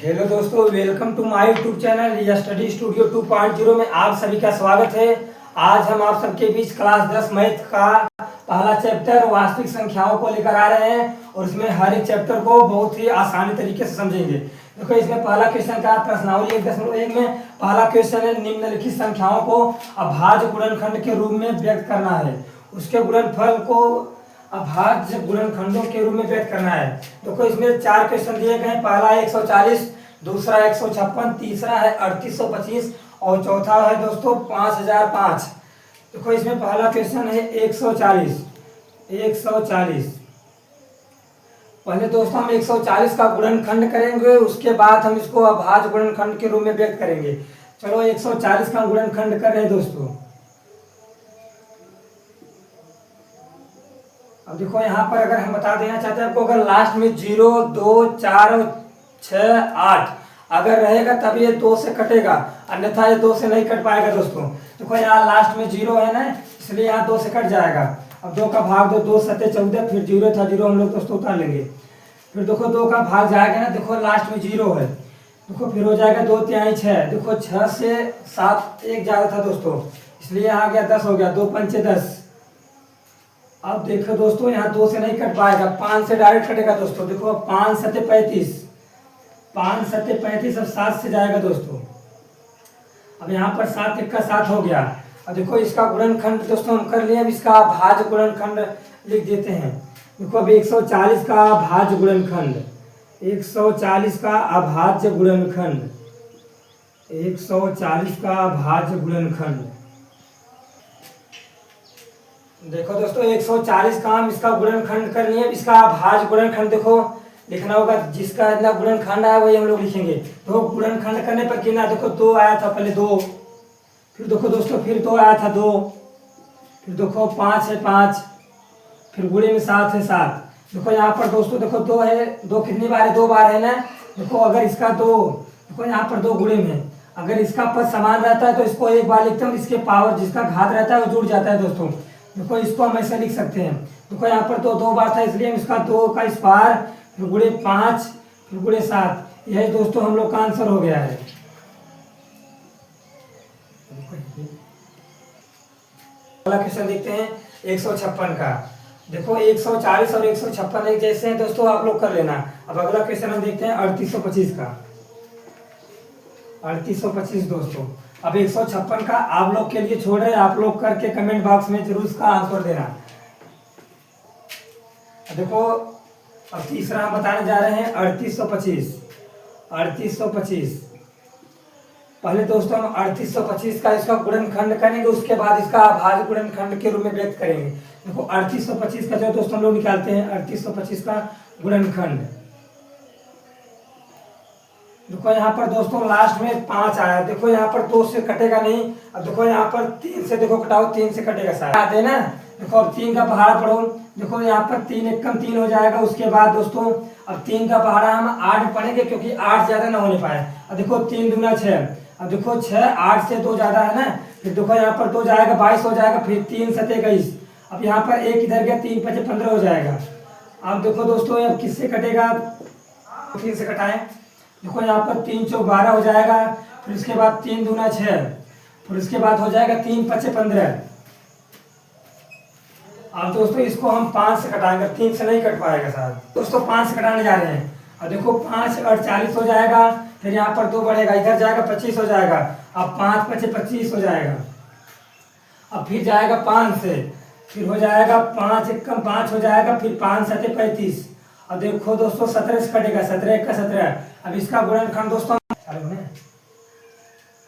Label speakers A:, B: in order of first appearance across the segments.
A: Hello दोस्तों, welcome to my YouTube channel या study studio 2.0 में आप सभी का स्वागत है। आज हम आप सबके बीच क्लास 10 मैथ का पहला चैप्टर वास्तविक संख्याओं को लेकर आ रहे हैं और इसमें हर एक चैप्टर को बहुत ही आसानी तरीके से समझेंगे। देखो, इसमें पहला क्वेश्चन का प्रश्नावली 1.1 में पहला क्वेश्चन है, निम्नलिखित संख्याओं को अभाज्य गुणनखंड के रूप में व्यक्त करना है। उसके गुणनफल को अभाज्य गुणनखंडों के रूप में व्यक्त करना है। देखो, इसमें चार क्वेश्चन दिए गए हैं। पहला 140, दूसरा 156, तीसरा है 3825 और चौथा है दोस्तों 5005। देखो, इसमें पहला क्वेश्चन है 140। पहले दोस्तों हम 140 का गुणनखंड करेंगे, उसके बाद हम इसको अभाज्य गुणनखंड के रूप में व्यक्त करेंगे। चलो 140 का गुणनखंड कर रहे हैं दोस्तों। अब देखो, यहाँ पर अगर हम बता देना चाहते हैं आपको, अगर लास्ट में 0, 2, 4, 6, 8 अगर रहेगा तब ये 2 से कटेगा, अन्यथा ये 2 से नहीं कट पाएगा दोस्तों। देखो, यहाँ लास्ट में 0 है ना, इसलिए यहाँ 2 से कट जाएगा। अब 2 का भाग दो, 2 7 14, फिर 0 था 0 हम लोग दोस्तों उतार लेंगे। फिर देखो 2 का भाग जाएगा ना, देखो लास्ट में 0 है। देखो फिर हो जाएगा 2 तिहाई 6। देखो 6 से 7 एक ज़्यादा था दोस्तों, इसलिए यहाँ आ गया 10 हो गया, 2 पंचे 10। अब देखो दोस्तों, यहाँ 2 से नहीं कट पाएगा, 5 से डायरेक्ट कटेगा दोस्तों। देखो 5 7 35, 5 7 35, अब 7 से जाएगा दोस्तों। अब यहाँ पर 7 1 का 7 हो गया। अब देखो इसका गुणनखंड दोस्तों हम कर लिए। अब इसका अभाज्य गुणनखंड लिख देते हैं। देखो अब 140 का अभाज्य गुणनखंड, 140 का अभाज्य गुणनखंड, 140 का अभाज्य गुणनखंड। देखो दोस्तों, 140 का हम इसका गुणनखंड कर लिए। इसका अभाज्य गुणनखंड देखो लिखना होगा, जिसका इतना गुणनखंड आया वही हम लोग लिखेंगे। तो गुणनखंड करने पर कितना, देखो 2 आया था पहले 2, फिर देखो दोस्तों फिर 2 आया था 2, फिर देखो 5 है 5, फिर गुणे में 7 है 7। देखो यहाँ पर दोस्तों देखो 2 है, 2 कितनी बार है, 2 बार है ना। देखो अगर इसका 2, देखो यहाँ पर 2 गुणे में, अगर इसका पद समान रहता है तो इसको एक बार लिखते हैं, इसके पावर जिसका घात रहता है वो जुड़ जाता है दोस्तों। देखो इसको हम ऐसे लिख सकते हैं। देखो यहाँ पर तो 2 बार था, इसलिए हम इसका 2 का स्क्वायर, फिर गुणे 5, फिर गुणे 7। यही दोस्तों हम लोग का आंसर हो गया है। अगला क्वेश्चन देखते हैं 156 का। देखो 140 और 156 एक जैसे हैं दोस्तों, आप लोग कर लेना। अब अगला क्वेश्चन हम देखते हैं 3825 का। 3825 दोस्तों, अब 156 का आप लोग के लिए छोड़ रहे हैं, आप लोग करके कमेंट बॉक्स में जरूर इसका आंसर देना। देखो अब तीसरा हम बताने जा रहे हैं 3825। 3825 पहले दोस्तों हम 3825 का इसका गुणनखंड करेंगे, उसके बाद इसका अभाज्य गुणनखंड के रूप में व्यक्त करेंगे। देखो 3825 का जो दोस्तों हम लोग निकालते हैं 3825 का गुणनखंड। देखो यहाँ पर दोस्तों लास्ट में 5 आया। देखो यहाँ पर 2 से कटेगा नहीं। अब देखो यहाँ पर 3 से देखो कटाओ, 3 से कटेगा सारा आते हैं ना। देखो अब 3 का पहाड़ा पढ़ो। देखो यहाँ पर 3 1 कम 3 हो जाएगा। उसके बाद दोस्तों अब 3 का पहाड़ा हम 8 पढ़ेंगे, क्योंकि 8 ज्यादा ना होने पाए। अब देखो 3 दूना 6। अब देखो 6, 8 से 2 ज्यादा है ना। फिर देखो यहाँ पर 2 जाएगा, 22 हो जाएगा। फिर 3 7 21। अब यहाँ पर 1 इधर गया, 3 5 15 हो जाएगा। अब देखो दोस्तों अब किससे कटेगा, 3 से कटाएं। देखो यहाँ पर 3 चौक 12 हो जाएगा। फिर उसके बाद 3 दूना 6, फिर उसके बाद हो जाएगा 3 5 15। अब दोस्तों इसको हम 5 से कटाएंगे, 3 से नहीं कट पाएगा साहब। दोस्तों 5 से कटाने जा रहे हैं। अब देखो 5 और 40 हो जाएगा। फिर यहाँ पर 2 बढ़ेगा, इधर जाएगा 25 हो जाएगा। अब 5 5 25 हो जाएगा। अब फिर जाएगा 5 से, फिर हो जाएगा 5 1 कम 5 हो जाएगा। फिर 5 7 35। अब देखो दोस्तों 17 से कटेगा, 17 1 का 17। अब इसका गुणनखंड दोस्तों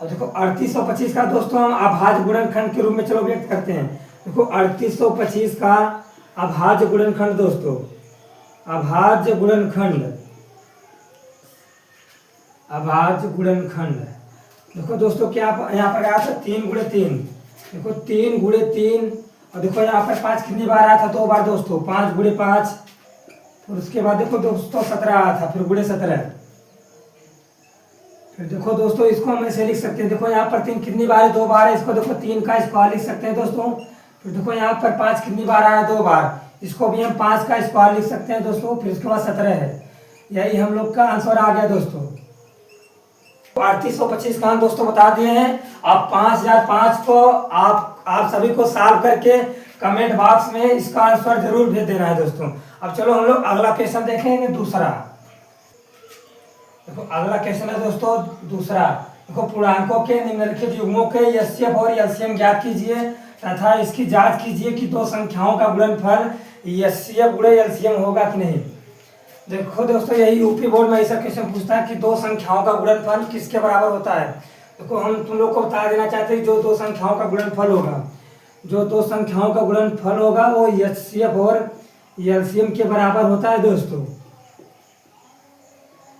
A: अब देखो 3825 का दोस्तों हम अभाज्य गुणनखंड के रूप में चलो व्यक्त करते हैं। देखो 3825 का अभाज्य गुणनखंड दोस्तों, अभाज्य गुणनखंड, अभाज्य गुणनखंड। देखो दोस्तों क्या यहाँ पर आया था 3 गुणे 3। देखो 3 गुणे 3। और देखो यहाँ पर 5 कितनी बार आया था, 2 बार दोस्तों, 5 गुणे 5। और उसके बाद देखो दोस्तों 17 आया था, फिर गुणे 17। फिर देखो दोस्तों इसको हम ऐसे लिख सकते हैं। देखो यहाँ पर 3 कितनी बार है, 2 बार है। इसको देखो 3 का स्क्वायर लिख सकते हैं दोस्तों। फिर देखो यहाँ पर 5 कितनी बार आया, 2 बार। इसको भी हम 5 का स्क्वायर लिख सकते हैं दोस्तों। फिर उसके बाद 17 है। यही हम लोग का आंसर आ गया दोस्तों। 3825 का हम दोस्तों बता दिए हैं। अब 5005 को आप सभी को सॉल्व करके कमेंट बॉक्स में इसका आंसर जरूर भेज देना है दोस्तों। अब चलो हम लोग अगला क्वेश्चन देखेंगे दूसरा। देखो अगला क्वेश्चन है दोस्तों दूसरा। देखो पूर्णांकों के निम्नलिखित युग्मों के एचसीएफ और एलसीएम ज्ञात कीजिए तथा इसकी जांच कीजिए कि दो संख्याओं का गुणनफल एचसीएफ गुणे एलसीएम होगा कि नहीं। देखो दोस्तों यही यूपी बोर्ड में ऐसा क्वेश्चन पूछता है कि दो संख्याओं का गुणनफल किसके बराबर होता है। देखो हम तुम लोग को बता देना चाहते हैं जो दो संख्याओं का गुणनफल होगा, जो दो संख्याओं का गुणनफल होगा वो एचसीएफ और एलसीएम के बराबर होता है दोस्तों।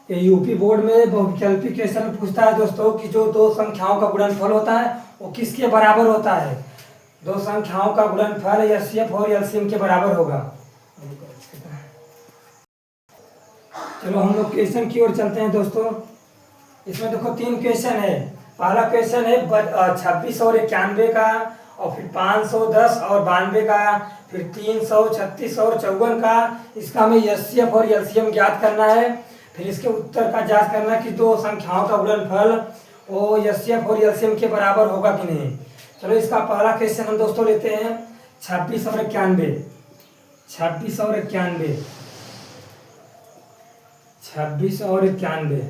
A: ये यूपी बोर्ड में बहुविकल्पी क्वेश्चन पूछता है दोस्तों कि जो दो संख्याओं का गुणनफल होता है वो किसके बराबर होता है। दो संख्याओं का गुणनफल एचसीएफ और एलसीएम के बराबर होगा। चलो हम लोग क्वेश्चन की ओर चलते हैं दोस्तों। इसमें देखो 3 क्वेश्चन है। पहला क्वेश्चन है 26 और 91 का, और फिर 510 और 92 का, फिर 336 और 54 का। इसका हमें एचसीएफ और एलसीएम ज्ञात करना है। फिर इसके उत्तर का जांच करना कि दो संख्याओं का गुणनफल वो एचसीएफ और एलसीएम के बराबर होगा कि नहीं। चलो इसका पहला क्वेश्चन हम दोस्तों लेते हैं 26 और 91। 26 और 91, 26 और 91।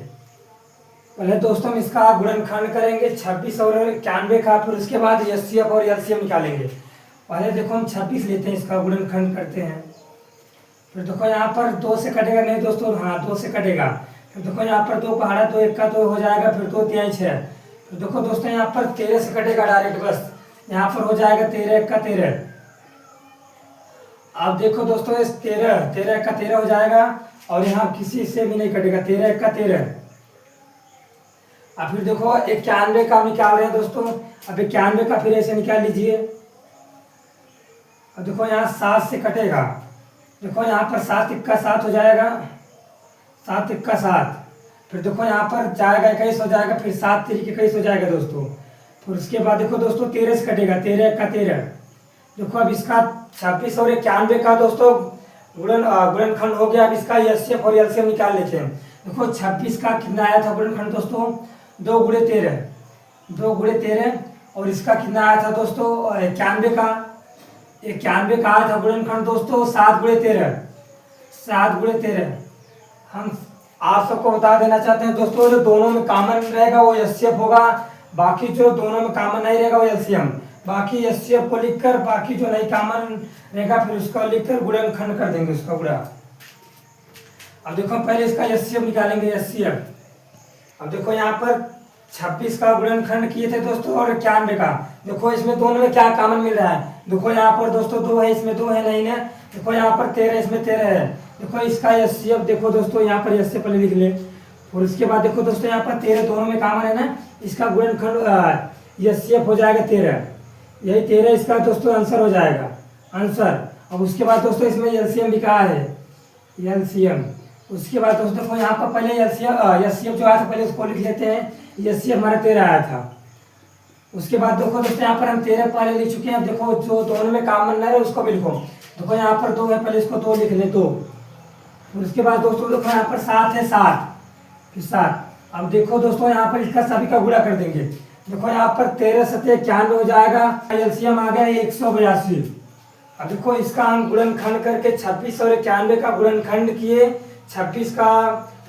A: पहले दोस्तों हम इसका गुणनखंड करेंगे 26 और 91 का, फिर उसके बाद एचसीएफ और एलसीएम निकालेंगे। पहले देखो हम 26 लेते हैं, इसका गुणनखंड करते हैं। फिर देखो यहाँ पर 2 से कटेगा नहीं दोस्तों, हाँ 2 से कटेगा। फिर देखो यहाँ पर 2 पहाड़ा 2 1 का 2 हो जाएगा, फिर 2 3 6। फिर देखो दोस्तों यहाँ पर 13 से कटेगा डायरेक्ट, बस यहाँ पर हो जाएगा 13 1 का 13। अब देखो दोस्तों इस 13 1 का 13 हो जाएगा, और यहाँ किसी से भी नहीं कटेगा, 13 1 का 13। अब फिर देखो 91 का निकाल रहे हैं दोस्तों। अब 91 का फिर ऐसे निकाल लीजिए। अब देखो यहाँ 7 से कटेगा, देखो यहाँ पर 7 1 का 7 हो जाएगा, 7 1 का 7। फिर देखो यहाँ पर जाएगा 21 हो जाएगा, फिर 7 3 21 हो जाएगा दोस्तों। फिर उसके बाद देखो दोस्तों 13 से कटेगा, 13 1 का 13। देखो अब इसका 26 और 91 का दोस्तों गुणनखंड हो गया। अब इसका एचसीएफ और एलसीएम निकाल लेते हैं। देखो 26 का कितना आया था गुणनखंड दोस्तों, 2 गुणे 13, 2 गुणे 13। और इसका कितना आया था दोस्तों 91 का, 91 का आया था गुणनखंड दोस्तों 7 गुणे 13, 7 गुणे 13। हम आप सबको बता देना चाहते हैं दोस्तों जो दोनों में कॉमन रहेगा वो एचसीएफ होगा, बाकी जो दोनों में कॉमन नहीं रहेगा वो एलसीएम। बाकी एचसीएफ को लिखकर बाकी जो नहीं कॉमन रहेगा फिर उसको लिखकर गुणनखंड कर देंगे उसका गुणा। अब देखो पहले इसका एचसीएफ निकालेंगे, एचसीएफ। अब देखो यहाँ पर 26 का गुणनखंड किए थे दोस्तों और 91 का। देखो इसमें दोनों में क्या कॉमन मिल रहा है। देखो यहाँ पर दोस्तों 2 है, इसमें 2 है नहीं ना। देखो यहाँ पर 13 इसमें 13 है। देखो इसका एचसीएफ देखो दोस्तों यहाँ पर एचसीएफ पहले लिख ले, और उसके बाद देखो दोस्तों यहाँ पर 13 दोनों में कॉमन है ना, इसका गुणनखंड एचसीएफ हो जाएगा 13। यही 13 इसका दोस्तों आंसर हो जाएगा, आंसर। अब उसके बाद दोस्तों इसमें एलसीएम लिखा है, एलसीएम। उसके बाद दोस्तों देखो यहाँ पर पहले एचसीएफ जो आया था पहले उसको लिख लेते हैं। एचसीएफ हमारा 13 आया था। उसके बाद देखो दोस्तों यहाँ पर हम 13 पहले लिख चुके हैं। देखो जो दोनों में कॉमन नहीं है उसको भी लिखो। देखो यहाँ पर 2 है, पहले इसको 2 लिख ले, 2। उसके बाद दोस्तों देखो यहाँ पर 7 है, 7 फिर 7। अब देखो दोस्तों यहाँ पर इसका सभी का गुणा कर देंगे। देखो यहाँ पर 13 7 91 हो जाएगा, एलसीएम आ गया 182। अब देखो इसका हम गुणनखंड करके 26 और 91 का गुणनखंड किए। 26 का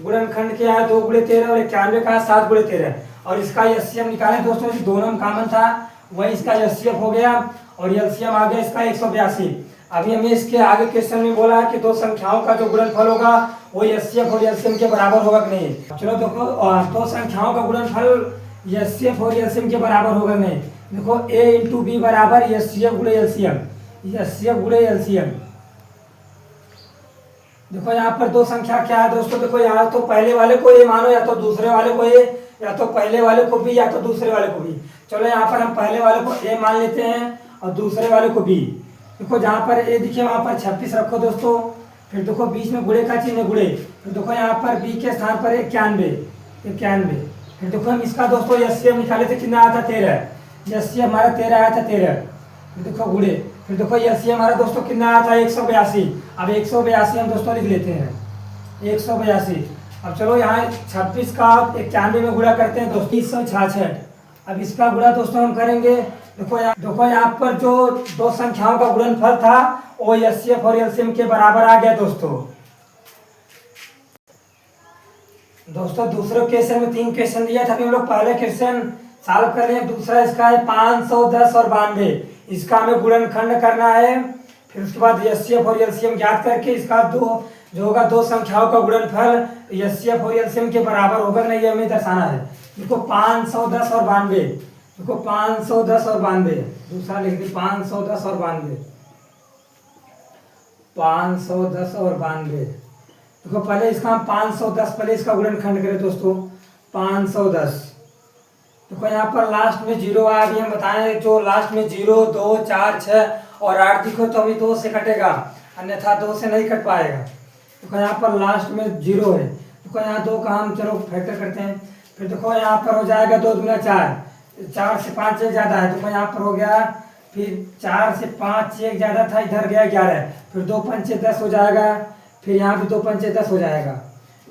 A: गुणनखंड किया है 2 गुणे 13 और 91 का 7 गुणे 13, और इसका एचसीएफ निकाले दोस्तों। दोनों में कॉमन था वही इसका एचसीएफ हो गया, और एलसीएम आ गया इसका 182। अभी हमें इसके आगे क्वेश्चन में बोला है कि दो संख्याओं का जो गुणनफल होगा वो एचसीएफ और एलसीएम के बराबर होगा कि नहीं। चलो देखो दो संख्याओं का गुणनफल एचसीएफ और एलसीएम के बराबर होगा नहीं। देखो a इंटू बी बराबर एचसीएफ गुणे एलसीएम, एचसीएफ गुणे एलसीएम। देखो यहाँ पर दो संख्या क्या है दोस्तों, देखो यहाँ तो पहले वाले को ये मानो, या तो दूसरे वाले को ये, या तो पहले वाले को बी, या तो दूसरे वाले को बी। चलो यहाँ पर हम पहले वाले को ए मान लेते हैं और दूसरे वाले को बी। देखो जहाँ पर ए दिखे वहाँ पर 26 रखो दोस्तों। फिर देखो बीच में गुणे का चिन्ह गुणे। फिर देखो यहाँ पर बी के स्थान पर 91। फिर देखो हम इसका दोस्तों एचसीएफ निकाले थे, कितना आया था 13। एचसीएफ हमारा 13 आया था 13। फिर देखो गुणे। फिर देखो एचसीएफ हमारा दोस्तों कितना आया था 182। अब 182 हम दोस्तों लिख लेते हैं, 182। अब चलो यहाँ 26 का 91 में गुणा करते हैं दोस्तों 366। अब इसका गुणा दोस्तों हम करेंगे। देखो यहाँ पर जो दो संख्याओं का गुणनफल था वो एचसीएफ और एलसीएम के बराबर आ गया दोस्तों। दूसरे क्वेश्चन में 3 क्वेश्चन दिया था, हम लोग पहले क्वेश्चन सॉल्व कर रहे हैं। दूसरा इसका है 510 और 92, इसका हमें गुणनखंड करना है। फिर उसके बाद एचसीएफ और एलसीएम ज्ञात करके इसका जो होगा दो संख्याओं का गुणनफल एचसीएफ और एलसीएम के बराबर होगा नहीं, ये हमें दर्शाना है। देखो 510 और 92, देखो 510 और 92, दूसरा लिख दी 510 और 92, 510 और 92। देखो पहले इसका हम 510 पहले इसका गुणनखंड करें दोस्तों 510। देखो यहाँ पर लास्ट में 0 आ गया, हम बताएं जो लास्ट में 0, 2, 4, 6 और 8 दिखो तो अभी 2 से कटेगा, अन्यथा 2 से नहीं कट पाएगा। देखो यहाँ पर लास्ट में 0 है। देखो यहाँ 2 का हम चलो फैक्टर करते हैं। फिर देखो यहाँ पर हो जाएगा 2 दूना 4, 4 से 5 एक ज़्यादा है। देखो यहाँ पर हो गया, फिर 4 से 5 एक ज़्यादा था, इधर गया 11, फिर 2 पंचे 10 हो जाएगा, फिर यहाँ भी 2 पंचे 10 हो जाएगा।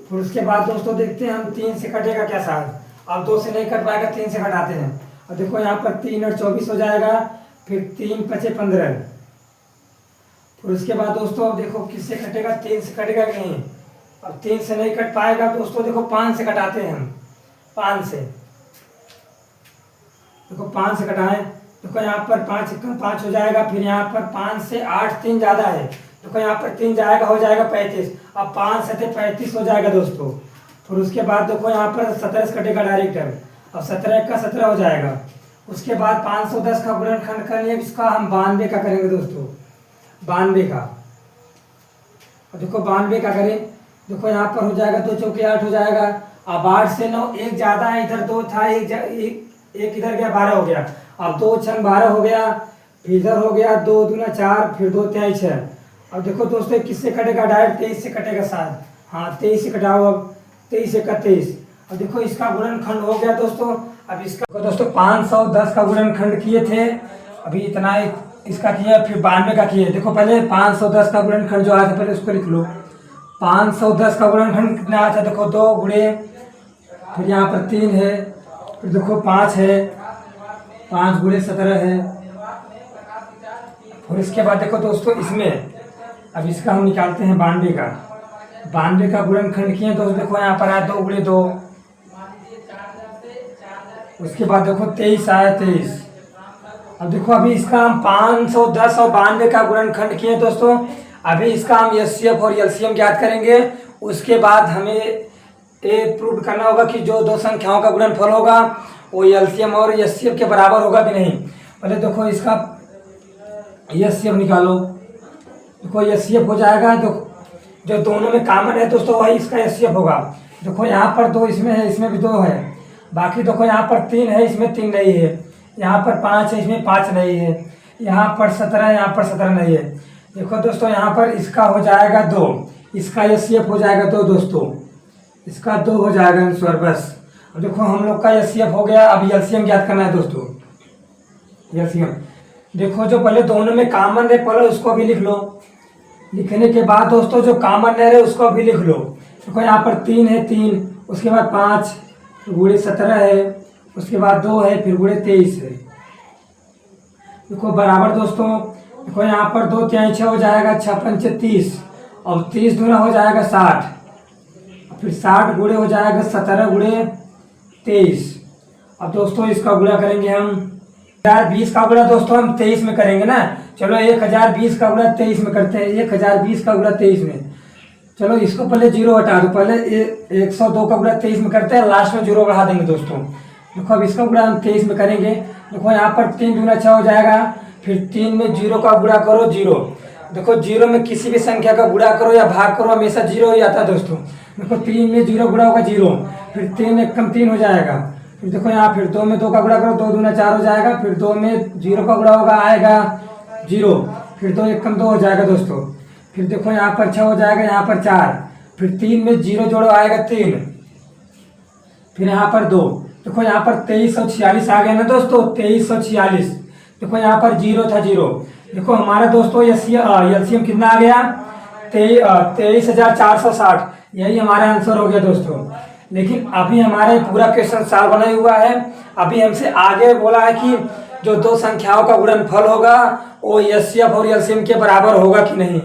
A: फिर उसके बाद दोस्तों देखते हैं हम 3 से कटेगा क्या साथ। अब 2 से नहीं कट पाएगा, 3 से घटाते हैं। और देखो यहाँ पर 3 और 24 हो जाएगा, फिर 3 पचे 15। फिर उसके बाद दोस्तों अब देखो किससे कटेगा, 3 से कटेगा कि नहीं। अब 3 से नहीं कट पाएगा दोस्तों, देखो 5 से कटाते हैं हम, 5 से। देखो 5 से कटाएं, देखो यहाँ पर 5 कम 5 हो जाएगा, फिर यहाँ पर 5 से 8 3 ज़्यादा है। देखो यहाँ पर 3 जाएगा, हो जाएगा 35। अब 5 से 35 हो जाएगा दोस्तों। फिर उसके बाद देखो यहाँ पर 17 से कटेगा डायरेक्ट, अब 17 का 17 हो जाएगा। उसके बाद 510 का गुणनखंड कर लिए, इसका हम 92 का करेंगे दोस्तों, 92 का। और देखो 92 का करें, देखो यहाँ पर हो जाएगा 2 चौके 8 हो जाएगा। अब 8 से 9 एक ज़्यादा है, इधर 2 था, एक इधर गया 12 हो गया। अब 2 छंग 12 हो गया, फिर इधर हो गया 2 दूना 4, फिर 2 23 है। अब देखो दोस्तों किससे कटेगा, डायरेक्ट 23 से कटेगा साथ। हाँ 23 से कटाओ, अब 23 से 31। अब देखो इसका गुणनखंड हो गया दोस्तों। अब इसका दोस्तों 510 का गुणनखंड किए थे, अभी इतना इसका किया, फिर 92 का किए। देखो पहले 510 का गुणनखंड जो आया था पहले उसको लिख लो। 510 का गुणनखंड कितना आया था, देखो 2 गुणे, फिर यहाँ पर 3 है, फिर देखो 5 है, 5 गुणे 17 है। और इसके बाद देखो दोस्तों इसमें अब इसका हम निकालते हैं 92 का। 92 का गुणनखंड किए दोस्तों, देखो यहाँ पर आया 2 गुणे 2। उसके बाद देखो 23 आया 23। अब देखो अभी इसका हम 510 और 92 का गुणनखंड किए दोस्तों। अभी इसका हम एचसीएफ और एलसीएम ज्ञात करेंगे। उसके बाद हमें ये प्रूव करना होगा कि जो दो संख्याओं का गुणनफल होगा वो एलसीएम और एचसीएफ के बराबर होगा कि नहीं। पहले देखो इसका एचसीएफ निकालो। देखो एचसीएफ हो जाएगा, तो जो दोनों में कॉमन है दोस्तों वही इसका एचसीएफ होगा। देखो यहाँ पर 2 इसमें है, इसमें भी 2 है, बाकी देखो यहाँ पर 3 है, इसमें 3 नहीं है। यहाँ पर 5 है, इसमें 5 नहीं है। यहाँ पर 17 है, यहाँ पर 17 नहीं है। देखो दोस्तों यहाँ पर इसका हो जाएगा 2, इसका एचसीएफ हो जाएगा 2 दोस्तों, इसका 2 हो जाएगा आंसर बस। अब देखो हम लोग का एचसीएफ हो गया। अब एलसीएम ज्ञात करना है दोस्तों। एलसीएम देखो जो पहले दोनों में कॉमन है पहले उसको भी लिख लो। लिखने के बाद दोस्तों जो कॉमन है उसको भी लिख लो। देखो यहाँ पर 3 है, 3, उसके बाद 5, फिर गुणे 17 है, उसके बाद 2 है, फिर गुणे 23 है। देखो बराबर दोस्तों, देखो यहाँ पर 2 3 6 हो जाएगा, 6 पंचे 30, और 30 दूना हो जाएगा 60, फिर 60 गुणे हो जाएगा 17 गुणे 23। अब दोस्तों इसका गुणा करेंगे हम 1020 का गुणा दोस्तों हम 23 में करेंगे ना। चलो 1020 का गुणा 23 में करते हैं, 1020 का गुणा 23 में। चलो इसको पहले 0 हटा दो, पहले 102 का गुणा 23 में करते हैं, लास्ट में 0 बढ़ा देंगे दोस्तों। देखो अब इसका गुणा हम 23 में करेंगे। देखो यहाँ पर 3 दूना 6 हो जाएगा, फिर 3 में 0 का गुणा करो 0। देखो 0 में किसी भी संख्या का गुणा करो या भाग करो हमेशा 0 ही आता है दोस्तों। देखो 3 में 0 गुणा होगा 0, फिर 3 एक कम 3 हो जाएगा। फिर देखो यहाँ फिर 2 में 2 का गुणा करो, 2 दूना 4 हो जाएगा, फिर 2 में 0 का गुणा होगा आएगा 0, फिर 2 एक कम 2 हो जाएगा दोस्तों। फिर देखो यहाँ पर 6 हो जाएगा, यहाँ पर 4, फिर 3 में 0 जोड़ो आएगा 3, फिर यहाँ पर 2। देखो यहाँ पर 2346 आ गया ना दोस्तों, 2346। देखो यहाँ पर 0 था 0। देखो हमारा दोस्तों एलसीएम कितना आ गया, 23,460। यही हमारा आंसर हो गया दोस्तों। लेकिन अभी हमारा पूरा क्वेश्चन सॉल्व नहीं हुआ है। अभी हमसे आगे बोला है कि जो दो संख्याओं का गुणनफल होगा वो एचसीएफ और एलसीएम के बराबर होगा कि नहीं।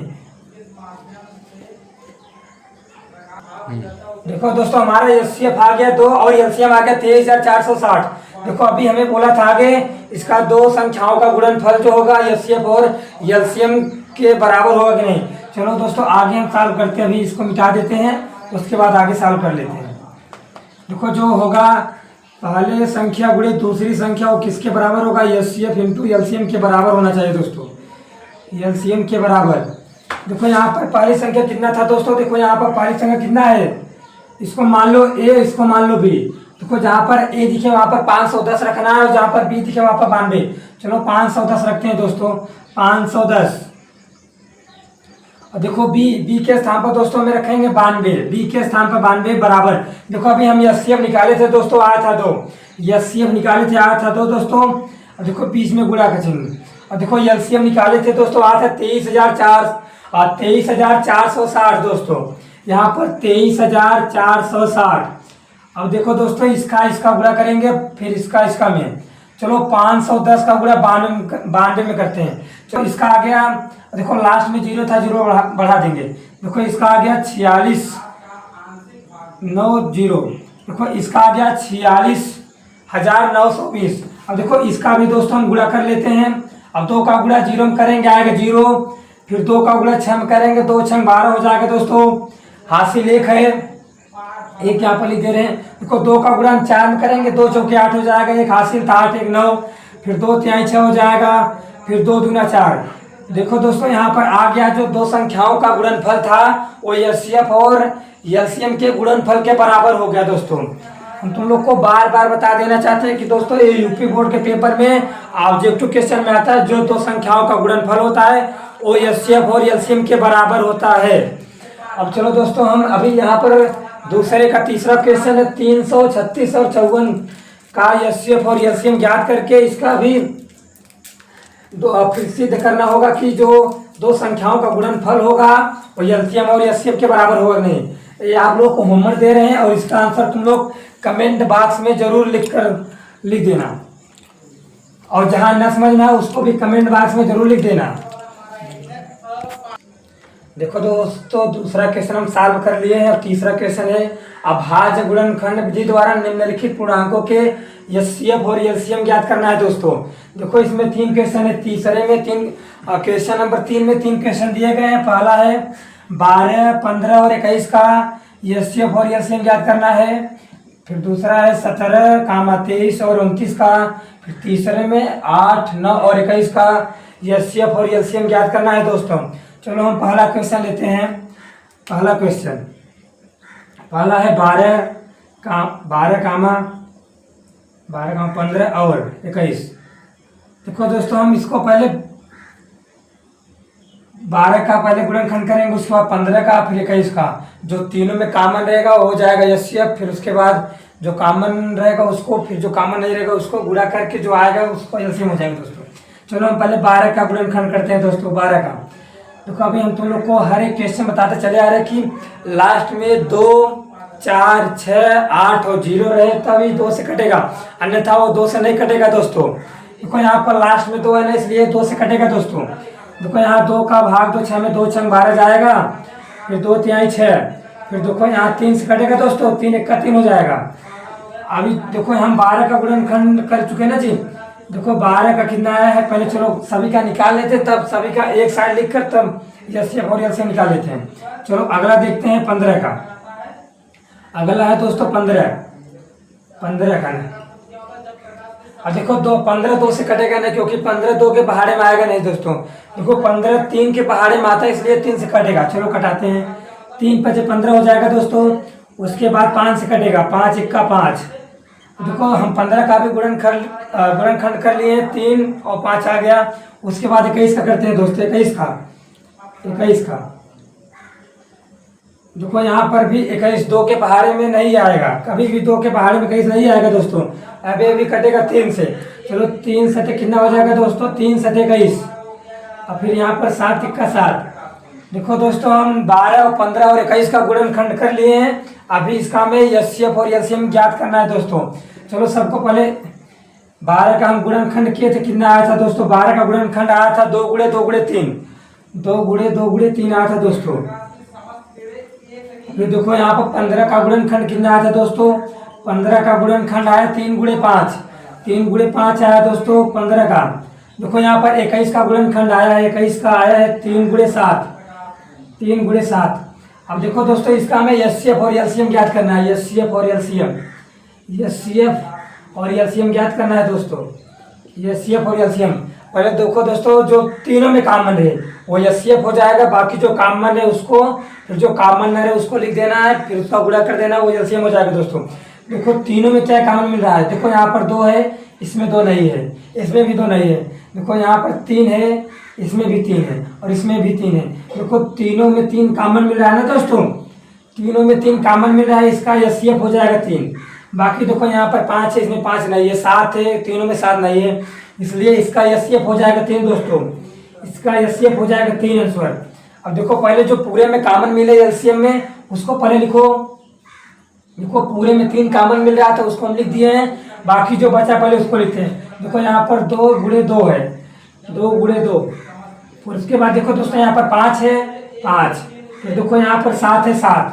A: देखो दोस्तों, हमारा एचसीएफ आ गया 2 और एलसीएम आ गया 23,460। देखो अभी हमें बोला था आगे इसका दो संख्याओं का गुणनफल जो होगा एचसीएफ और एलसीएम के बराबर होगा कि नहीं। चलो दोस्तों आगे हम सॉल्व करते हैं। अभी इसको मिटा देते हैं, उसके बाद आगे सॉल्व कर लेते हैं। देखो जो होगा पहले संख्या गुणे दूसरी संख्या वो किसके बराबर होगा, एचसीएफ इंटू एलसीएम के बराबर होना चाहिए दोस्तों, एलसीएम के बराबर। देखो यहाँ पर पहली संख्या कितना था दोस्तों, देखो यहाँ पर पहली संख्या कितना है, इसको मान लो ए, इसको मान लो बी। देखो जहाँ पर ए दिखे वहाँ पर 510 रखना है और जहाँ पर बी दिखे वहाँ पर 92। चलो 510 रखते हैं दोस्तों, 510। और देखो बी के स्थान पर दोस्तों में रखेंगे 92, बी के स्थान पर 92 बराबर। देखो अभी हम एचसीएफ निकाले थे दोस्तों, आया था 2, एचसीएफ निकाले थे आया था 2 दोस्तों। और देखो बीच में गुणा का चिन्ह। और देखो एलसीएम निकाले थे दोस्तों, आया था 23,460 दोस्तों, यहाँ पर 23,460। अब देखो दोस्तों इसका गुणा करेंगे, फिर इसका में। चलो 510 का गुणा 92 में करते हैं। चलो इसका आ गया, देखो लास्ट में 0 था, 0 बढ़ा देंगे। देखो इसका आ गया 46,990। देखो इसका आ गया 46,920। अब देखो इसका भी दोस्तों हम गुणा कर लेते हैं। अब 2 का गुणा 0 में करेंगे, आएगा 0। फिर 2 का गुणा 6 में करेंगे, 2 6 12 हो जाएगा दोस्तों, हासिल 1 है, एक यहाँ पर लिख दे रहे हैं। देखो 2 का गुणा 4 में करेंगे, 2 चौके 8 हो जाएगा, एक हासिल था 8 1 9। फिर 2 तिहाई 6 हो जाएगा, फिर 2 दूना 4। देखो दोस्तों यहाँ पर आ गया जो दो संख्याओं का गुणनफल था वो एचसीएफ और एलसीएम के गुणनफल के बराबर हो गया दोस्तों। हम तुम लोग को बार बार बता देना चाहते हैं कि दोस्तों ये यूपी बोर्ड के पेपर में ऑब्जेक्टिव क्वेश्चन में आता है, जो दो संख्याओं का गुणनफल होता है वो एचसीएफ और एलसीएम के बराबर होता है। अब चलो दोस्तों हम अभी यहाँ पर दूसरे का तीसरा क्वेश्चन है 336 और 54 का एचसीएफ और एलसीएम ज्ञात करके इसका भी फिर सिद्ध करना होगा कि जो दो संख्याओं का गुणनफल होगा वो एलसीएम और एचसीएफ के बराबर होगा नहीं। ये आप लोग को होमवर्क दे रहे हैं और इसका आंसर तुम लोग कमेंट बॉक्स में जरूर लिख देना, और जहां न समझना है उसको भी कमेंट बॉक्स में जरूर लिख देना। देखो दोस्तों दूसरा क्वेश्चन हम सॉल्व कर लिए हैं और तीसरा क्वेश्चन है अभाज्य गुणनखंड विधि द्वारा निम्नलिखित पूर्णांकों के एचसीएफ और एलसीएम ज्ञात करना है दोस्तों। देखो इसमें 3 क्वेश्चन है, तीसरे में 3 क्वेश्चन नंबर 3 में 3 क्वेश्चन दिए गए हैं। पहला है 12, 15 और 21 का एचसीएफ और एलसीएम ज्ञात करना है। फिर दूसरा है 17, 23 और 29 का। फिर तीसरे में 8, 9 और 21 का एचसीएफ और एलसीएम ज्ञात करना है दोस्तों। चलो हम पहला क्वेश्चन लेते हैं। पहला है 12, 15 और 21। देखो दोस्तों हम इसको पहले 12 का पहले गुणनखंड करेंगे, उसके बाद 15 का, फिर 21 का। जो तीनों में कॉमन रहेगा वो हो जाएगा एचसीएफ, फिर उसके बाद जो कॉमन रहेगा उसको, फिर जो कॉमन नहीं रहेगा उसको गुणा करके जो आएगा उसको एलसीएम हो जाएगा दोस्तों। चलो हम पहले 12 का गुणनखंड करते हैं दोस्तों। 12 का देखो अभी हम तुम लोग को हर एक क्वेश्चन बताते चले आ रहे हैं कि लास्ट में 2, 4, 6, 8 और 0 रहे तभी 2 से कटेगा, अन्यथा वो 2 से नहीं कटेगा दोस्तों। देखो यहाँ पर लास्ट में 2 है ना, इसलिए 2 से कटेगा दोस्तों। देखो यहाँ 2 का भाग 2 6 में 2 6 12 जाएगा, फिर 2 तिहाई 6, फिर देखो यहाँ 3 से कटेगा दोस्तों, 3 1 का 3 हो जाएगा। अभी देखो हम 12 का गुणनखंड कर चुके ना जी। देखो 12 का कितना आया है, पहले चलो सभी का निकाल लेते, तब सभी का एक साइड लिखकर तब एचसीएफ और एलसीएम निकाल लेते हैं। चलो अगला देखते हैं 15 का। अगला है दोस्तों 15 का ना। अब देखो 15 2 से कटेगा नहीं, क्योंकि 15 2 के पहाड़े में आएगा नहीं दोस्तों। देखो 15 3 के पहाड़े में आता है, इसलिए 3 से कटेगा। चलो कटाते हैं, 3 5 15 हो जाएगा दोस्तों। उसके बाद 5 से कटेगा, 5 1 का 5। देखो हम 15 का भी गुणनखंड कर लिए, 3 और 5 आ गया। उसके बाद 21 का करते हैं दोस्तों। 21 का देखो यहाँ पर भी 21 2 के पहाड़े में नहीं आएगा, कभी भी 2 के पहाड़े में 21 नहीं आएगा दोस्तों। अभी कटेगा 3 से। चलो 3 सटे कितना हो जाएगा दोस्तों, 3 सटे 21। और फिर यहाँ पर 7 1 का 7, देखो दोस्तों, हम 12 और 15 और 21 का गुणनखंड कर लिए हैं। अभी इसका हमें एचसीएफ और एलसीएम ज्ञात करना है दोस्तों। चलो सबको पहले 12 का हम गुणनखंड किए थे, कितना आया था दोस्तों? 12 का गुणनखंड आया था 2 गुणे 2 गुणे 3, 2 गुणे 2 गुणे 3 आया था दोस्तों। ये देखो यहाँ पर 15 का गुणनखंड कितना आया था दोस्तों? 15 का गुणनखंड आया 3 गुणे 5, 3 गुणे 5 आया दोस्तों 15 का। देखो यहाँ पर 21 का गुणनखंड आया है, 21 का आया है 3 गुणे 7, 3 गुणे 7। अब देखो दोस्तों, इसका हमें एचसीएफ और एलसीएम ज्ञात करना है, एचसीएफ और एलसीएम, एचसीएफ और एलसीएम ज्ञात करना है दोस्तों, एचसीएफ और एलसीएम। पहले देखो दोस्तों, जो तीनों में कॉमन है वो एचसीएफ हो जाएगा, बाकी जो कॉमन है उसको, फिर जो कॉमन है उसको लिख देना है, फिर उसका गुणा कर देना, वो एलसीएम हो जाएगा दोस्तों। देखो तीनों में क्या कॉमन मिल रहा है? देखो यहाँ पर 2 है, इसमें 2 नहीं है, इसमें भी 2 नहीं है। देखो यहाँ पर 3 है, इसमें भी 3 है और इसमें भी 3 है। देखो तीनों में 3 कॉमन मिल रहा है ना दोस्तों, तीनों में 3 कॉमन मिल रहा है, इसका एचसीएफ हो जाएगा 3। बाकी देखो यहाँ पर 5 है, इसमें 5 नहीं है, 7 है, तीनों में 7 नहीं है, इसलिए इसका एचसीएफ हो जाएगा 3 दोस्तों, इसका एचसीएफ हो जाएगा 3 आंसर। अब देखो पहले जो पूरे में कॉमन मिले एलसीएम में उसको पहले लिखो। देखो पूरे में 3 कॉमन मिल रहा था, उसको हम लिख दिए हैं, बाकी जो बचा पहले उसको लिखते हैं। देखो यहाँ पर 2 गुणे 2 है, 2 गुणे 2। फिर उसके बाद देखो दोस्तों यहाँ पर 5 है, 5। फिर देखो यहाँ पर 7 है, 7।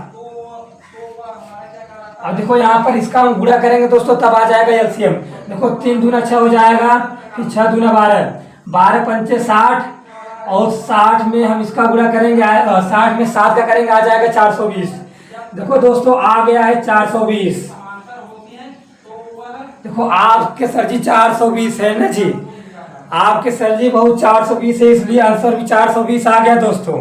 A: अब देखो यहाँ पर इसका हम गुणा करेंगे दोस्तों, तब आ जाएगा एलसीएम। देखो 3 दूना 6 हो जाएगा, फिर 6 दूना 12, 12 पंचे 60, और 60 में हम इसका गुणा करेंगे, 60 में 7 का करेंगे, आ जाएगा 420। देखो दोस्तों आ गया है 420। देखो आपके सर जी 420 है ना जी, आपके सर जी बहुत 420 है, इसलिए आंसर भी 420 आ गया दोस्तों।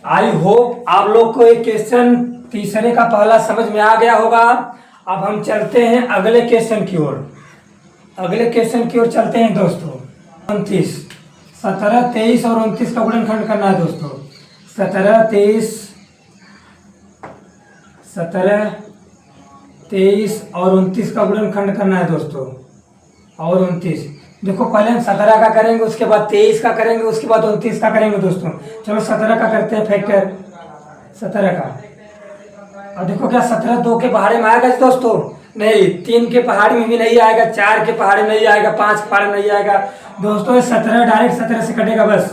A: आई होप आप लोग को एक क्वेश्चन तीसरे का पहला समझ में आ गया होगा। अब हम चलते हैं अगले क्वेश्चन की ओर, अगले क्वेश्चन की ओर चलते हैं दोस्तों। 29, 17, 23 और 29 का गुणनखंड करना है दोस्तों। 17, 23, 17, 23 और 29 का गुणनखंड करना है दोस्तों, और 29। देखो पहले हम 17 का करेंगे, उसके बाद 23 का करेंगे, उसके बाद 29 का करेंगे दोस्तों। चलो 17 का करते हैं फैक्टर, 17 का। और देखो क्या 17 2 के पहाड़े में आएगा दोस्तों? नहीं, 3 के पहाड़ में भी नहीं आएगा, 4 के पहाड़ में नहीं आएगा, 5 के पहाड़ में नहीं आएगा दोस्तों। 17 डायरेक्ट 17 से कटेगा बस,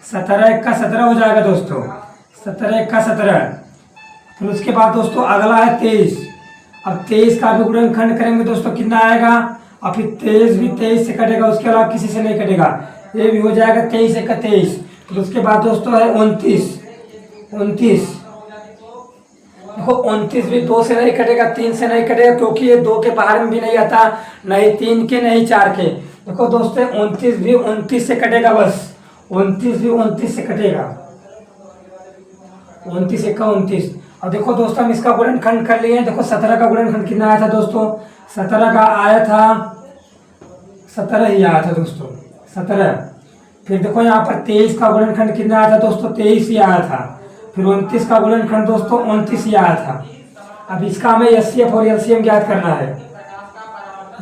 A: 17 1 का 17 हो जाएगा दोस्तों, 17 1 का 17। फिर उसके बाद दोस्तों अगला है 23। अब 23 का भी गुणनखंड करेंगे दोस्तों, कितना आएगा? और फिर 23 भी 23 से कटेगा, उसके अलावा किसी से नहीं कटेगा, ये भी हो जाएगा 23 1 का 23। फिर उसके बाद दोस्तों है 29, 29। देखो 29 भी 2 से नहीं कटेगा, 3 से नहीं कटेगा, क्योंकि ये 2 के पहाड़ में भी नहीं आता, नहीं 3 के नहीं 4 के। देखो दोस्तों 29 भी 29 से कटेगा बस, 29 भी 29 से कटेगा, 29 1 का 29। अब देखो दोस्तों हम इसका गुणनखंड कर लिए हैं। देखो 17 का गुणनखंड कितना आया था दोस्तों? 17 का आया था 17 ही आया था दोस्तों, 17। फिर देखो यहाँ पर 23 का गुणनखंड कितना आया था दोस्तों? 23 ही आया था। फिर 29 का गुणनखंड दोस्तों 29 ही आया था। अब इसका हमें एचसीएफ और एलसीएम ज्ञात करना है,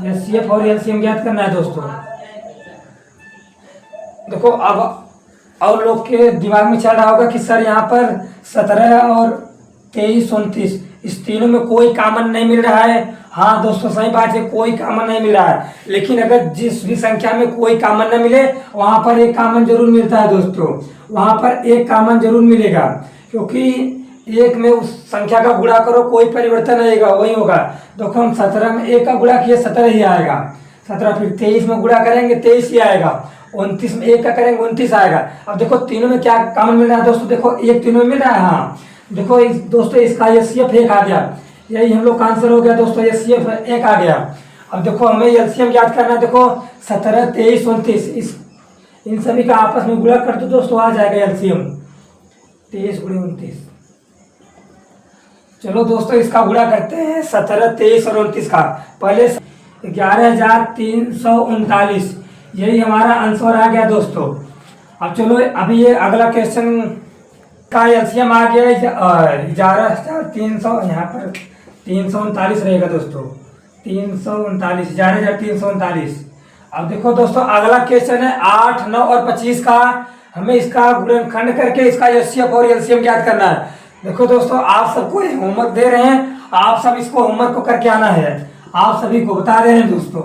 A: एचसीएफ और एलसीएम ज्ञात करना है दोस्तों। देखो अब और लोग के दिमाग में चल रहा होगा कि सर यहाँ पर 17 और 23 29 इस तीनों में कोई कॉमन नहीं मिल रहा है। हाँ दोस्तों सही बात है, कोई कॉमन नहीं मिल रहा है, लेकिन अगर जिस भी संख्या में कोई कॉमन न मिले वहां पर एक कॉमन जरूर मिलता है दोस्तों, वहां पर एक कॉमन जरूर मिलेगा, क्योंकि एक में उस संख्या का गुणा करो कोई परिवर्तन नहीं होगा, वही होगा। देखो हम 17 में 1 का गुणा किए 17 ही आएगा, 17। फिर 23 में गुणा करेंगे 23 ही आएगा, 29 में 1 का करेंगे 29 आएगा। अब देखो तीनों में क्या कॉमन मिल रहा है दोस्तों? देखो एक तीनों में मिल रहा है। हाँ देखो दोस्तों इसका एचसीएफ 1 आ गया, यही हम लोग का आंसर हो गया दोस्तों, एचसीएफ 1 आ गया। अब देखो हमें एलसीएम याद करना है। देखो 17 23 29 इस इन सभी का आपस में गुणा कर दो दोस्तों, आ जाएगा एलसीएम 23 गुणे 29। चलो दोस्तों इसका गुणा करते हैं 17 23 और 29 का। पहले 11,339 यही हमारा आंसर आ गया दोस्तों। अब चलो अभी ये अगला क्वेश्चन का एलसीएम आ गया 11,300, यहाँ पर 339 रहेगा दोस्तों, 339, 11,339। अब देखो दोस्तों अगला क्वेश्चन है 8 9 और 25 का हमें इसका गुणनखंड करके इसका एचसीएफ और एलसीएम ज्ञात करना है। देखो दोस्तों, आप सबको होमवर्क दे रहे हैं, आप सब इसको होमवर्क को करके आना है। आप सभी को बता रहे हैं दोस्तों,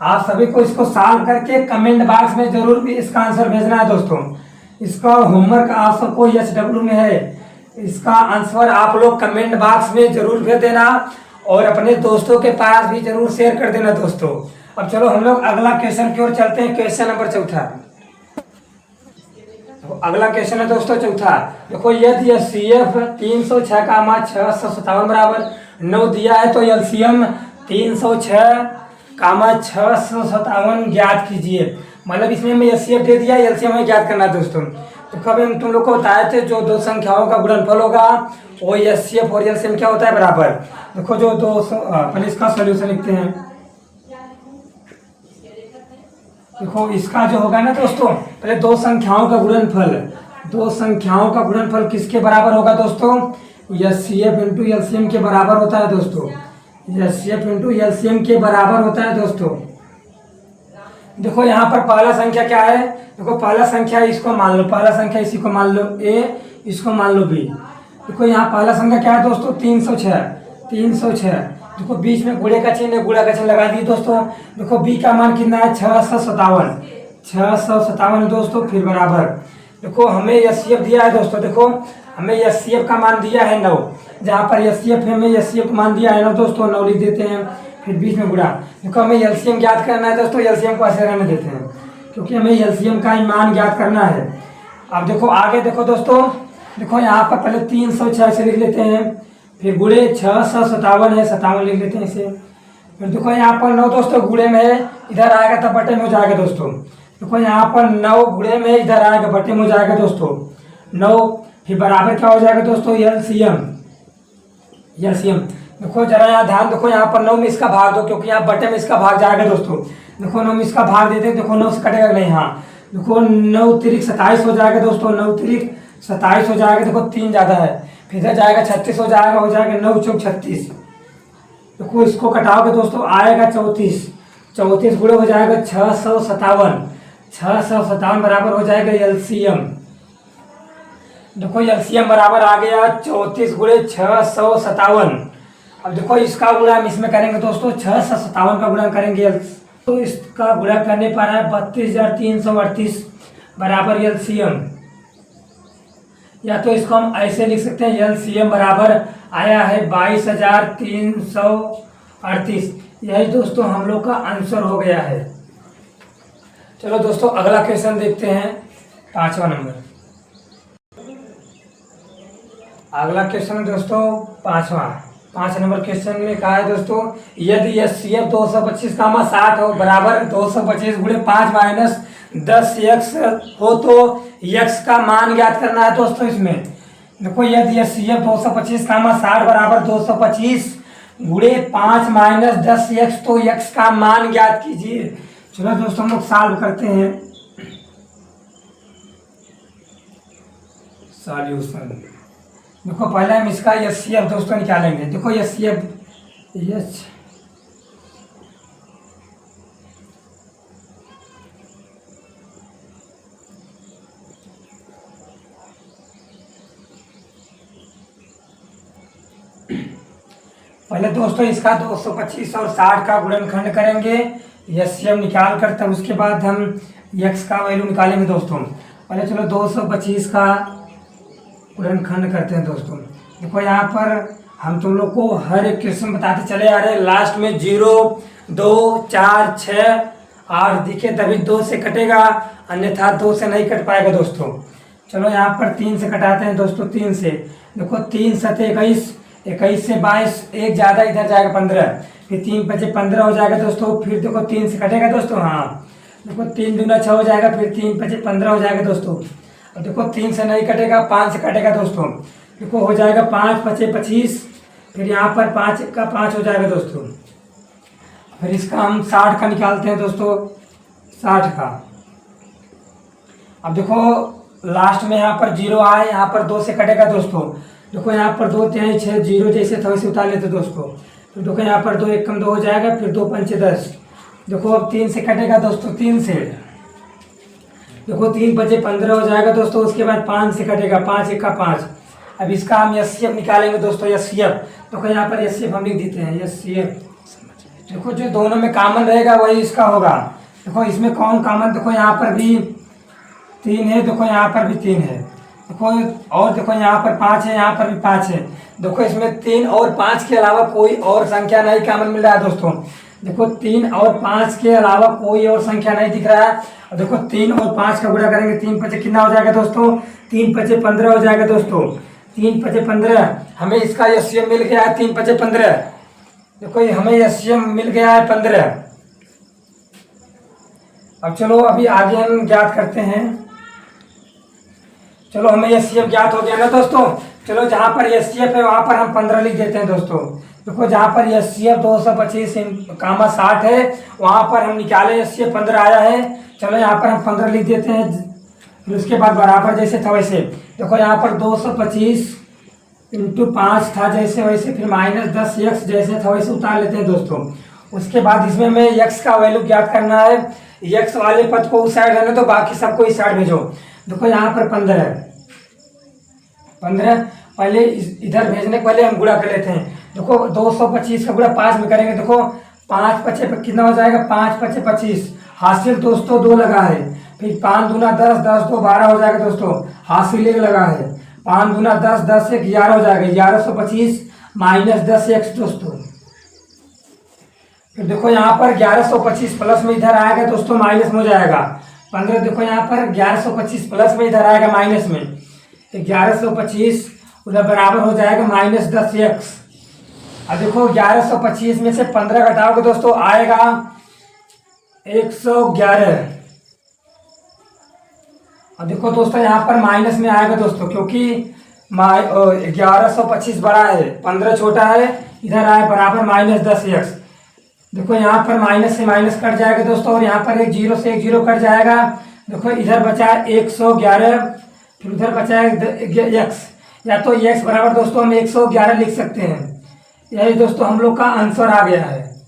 A: आप सभी को इसको सॉल्व करके कमेंट बॉक्स में जरूर भी इसका आंसर भेजना है दोस्तों। इसका होमवर्क आप सबको SW में है, इसका आंसर आप लोग कमेंट बॉक्स में जरूर भेज देना और अपने दोस्तों के पास भी जरूर शेयर कर देना दोस्तों। अब चलो हम लोग अगला क्वेश्चन की ओर चलते हैं। Question number 4। तो अगला क्वेश्चन है दोस्तों 4। देखो, यदि एचसीएफ 306 का 657 बराबर 9 दिया है तो एलसीएम 306 कामा 657 ज्ञात कीजिए। मतलब इसमें हमें एचसीएफ दे दिया, एलसीएम हमें ज्ञात करना है दोस्तों। तो कभी हम तुम लोग को बताए थे जो दो संख्याओं का गुणनफल होगा वो एचसीएफ और एलसीएम क्या होता है, बराबर। देखो जो दो पहले इसका सॉल्यूशन लिखते हैं। देखो इसका जो होगा ना दोस्तों, पहले दो संख्याओं का गुणनफल, दो संख्याओं का गुणनफल किसके बराबर होगा दोस्तों, एचसीएफ इंटू एलसीएम के बराबर होता है दोस्तों। एचसीएफ इंटू एलसीएम के बराबर होता है दोस्तों। देखो यहाँ पर पहला संख्या क्या है, देखो पहला संख्या इसको मान लो, पहला संख्या इसी को मान लो A, इसको मान लो B। देखो यहाँ पहला संख्या क्या है दोस्तों, 306। देखो बीच में गुणे का चिन्ह है, गुणा का चिन्ह लगा दिए दोस्तों। देखो B का मान कितना है, 657 दोस्तों, फिर बराबर। देखो हमें एचसीएफ दिया है दोस्तों, देखो हमें एचसीएफ का मान दिया है 9, जहाँ पर एचसीएफ हमें एचसीएफ मान दिया है 9 दोस्तों, 9 लिख देते हैं, फिर बीच में गुणा। देखो हमें एलसीएम ज्ञात करना है दोस्तों, एलसीएम को ऐसे रहने देते हैं क्योंकि हमें एलसीएम का मान ज्ञात करना है। अब देखो आगे देखो दोस्तों, देखो यहाँ पर पहले 306 से लिख लेते हैं, फिर गुणे 657 है, 57 लिख लेते हैं इसे। फिर देखो यहाँ पर 9 दोस्तों गुणे में है, इधर आएगा तब बटे में हो जाएगा दोस्तों। देखो यहाँ पर 9 गुणे में इधर आएगा बटे में हो जाएगा दोस्तों 9, फिर बराबर क्या हो जाएगा दोस्तों, एलसीएम। देखो जरा यहाँ ध्यान देखो, यहाँ पर 9 में इसका भाग दो क्योंकि यहाँ बटे में इसका भाग जाएगा दोस्तों। देखो 9 में इसका भाग देते, देखो 9 से कटेगा नहीं, हाँ देखो 9 तिरिक 27 हो जाएगा दोस्तों, 9 तिरिक 27 हो जाएगा। देखो 3 ज्यादा है, फिर इधर जाएगा 36 हो जाएगा 9 चौक 36। देखो इसको कटाओगे दोस्तों आएगा 34 गुणे हो जाएगा 657 बराबर हो जाएगा एलसीएम। देखो एलसीएम बराबर आ गया 34 गुणे 657। अब देखो इसका गुणा हम इसमें करेंगे दोस्तों, 657 का गुणा करेंगे तो इसका गुणा करने पर है 32,338 बराबर एलसीएम। या तो इसको हम ऐसे लिख सकते हैं, एलसीएम बराबर आया है 22,338। यही दोस्तों हम लोग का आंसर हो गया है। चलो दोस्तों अगला क्वेश्चन देखते हैं, 5वां नंबर। अगला क्वेश्चन है दोस्तों 5 नंबर क्वेश्चन में कहा है दोस्तों, यदि एचसीएफ 225 कामा 60 हो बराबर 225 गुणे 5 माइनस 10x हो तो x का मान ज्ञात करना है दोस्तों। इसमें देखो यदि एचसीएफ 225 कामा 60 बराबर 225 गुणे 5 माइनस 10x तो x का मान ज्ञात कीजिए। चलो दोस्तों हम लोग सॉल्व करते हैं। सॉल्यूशन देखो पहले हम इसका एचसीएफ दोस्तों निकालेंगे। देखो एचसीएफ पहले दोस्तों इसका 225 और 60 का गुणनखंड करेंगे, एचसीएफ निकाल कर तब उसके बाद हम x का वैल्यू निकालेंगे दोस्तों। पहले चलो 225 का गुणनखंड करते हैं दोस्तों। देखो यहाँ पर हम तुम लोग को हर एक क्वेश्चन बताते चले आ रहे हैं, लास्ट में 0, 2, 4, 6, 8 दिखे तभी 2 से कटेगा, अन्यथा 2 से नहीं कट पाएगा दोस्तों। चलो यहाँ पर 3 से कटाते हैं दोस्तों, 3 से। देखो 3 7 21, 21 से 22, एक ज़्यादा इधर जाएगा 15, फिर 3 5 15 हो जाएगा दोस्तों। फिर देखो 3 से कटेगा दोस्तों, हाँ देखो 3 दूना 6 हो जाएगा, फिर 3 5 15 हो जाएगा दोस्तों। अब देखो 3 से नहीं कटेगा, 5 से कटेगा दोस्तों। देखो हो जाएगा 5 5 25, फिर यहाँ पर 5 का 5 हो जाएगा दोस्तों। फिर इसका हम 60 का निकालते हैं दोस्तों, 60 का। अब देखो लास्ट में यहाँ पर 0 आए, यहाँ पर 2 से कटेगा दोस्तों। देखो यहाँ पर 2 3 6 0 जैसे था वैसे उतार लेते दोस्तों। तो देखो यहाँ पर 2 1 कम 2 हो जाएगा, फिर 2 5 10। देखो अब 3 से कटेगा दोस्तों, 3 से। देखो 3×5 = 15 हो जाएगा दोस्तों। उसके बाद 5 से कटेगा, 5 × 1 = 5। अब इसका हम एचसीएफ निकालेंगे दोस्तों, एचसीएफ। तो यहाँ पर एचसीएफ हम लिख देते हैं, एचसीएफ। देखो जो दोनों में कॉमन रहेगा वही इसका होगा। देखो इसमें कौन कॉमन, देखो यहाँ पर भी 3 है, देखो यहाँ पर भी 3 है, देखो, और देखो यहाँ पर 5 है, यहाँ पर भी 5 है। देखो इसमें 3 और 5 के अलावा कोई और संख्या नहीं कॉमन मिल रहा है दोस्तों। देखो 3 और 5 के अलावा कोई और संख्या नहीं दिख रहा है। और देखो 3 और 5 का गुणा करेंगे, 3×5 कितना हो जाएगा दोस्तों? 3×5 = 15 हो जाएगा दोस्तों। 3×5 = 15। हमें इसका एचसीएफ मिल गया है 3×5 = 15। देखो ये हमें एचसीएफ मिल गया है 15। अब चलो अभी आगे हम ज्ञात करते हैं। चलो हमें एचसीएफ ज्ञात हो गया ना दोस्तों। चलो जहाँ पर एचसीएफ है वहाँ पर हम 15 लिख देते हैं दोस्तों। देखो जहाँ पर एचसीएफ 225, 60 है, वहाँ पर हम निकाले एचसीएफ 15 आया है। चलो यहाँ पर हम 15 लिख देते हैं। फिर उसके बाद बराबर जैसे था वैसे, देखो यहाँ पर 225 × 5 था जैसे वैसे, फिर -10x जैसे था वैसे उतार लेते हैं दोस्तों। उसके बाद इसमें हमें x का वैल्यू ज्ञात करना है। x वाले पद को उस साइड रहने तो बाकी सबको इस साइड भेजो। देखो यहाँ पर 15 है, 15 पहले इधर भेजने के पहले हम गुणा कर लेते हैं। देखो 225 का गुणा 5 में करेंगे। देखो 5×5 कितना हो जाएगा? 5×5 = 25। हासिल दोस्तों 2 लगा है। फिर 5 दूना 10, 10 2 12 हो जाएगा दोस्तों। हासिल 1 लगा है। 5 दूना 10, 10 1 11 हो जाएगा। 1125 -10x दोस्तों। फिर देखो यहाँ पर 1125 प्लस में इधर आएगा दोस्तों, माइनस में हो जाएगा 15। देखो यहाँ पर 1125 प्लस में इधर आएगा माइनस में, 1125 उधर बराबर हो जाएगा -10x। अब देखो 1125 में से 15 घटाओगे दोस्तों, आएगा 111। अब देखो दोस्तों यहाँ पर माइनस में आएगा दोस्तों, क्योंकि 1125 बड़ा है, 15 छोटा है, इधर आए बराबर -10x। देखो यहाँ पर माइनस से माइनस कट जाएगा दोस्तों, और यहाँ पर एक 0 से एक 0 कट जाएगा। देखो इधर बचा 111, फिर उधर बचा x, या तो x बराबर दोस्तों हम 111 लिख सकते हैं। यही दोस्तों हम लोग का आंसर आ गया है।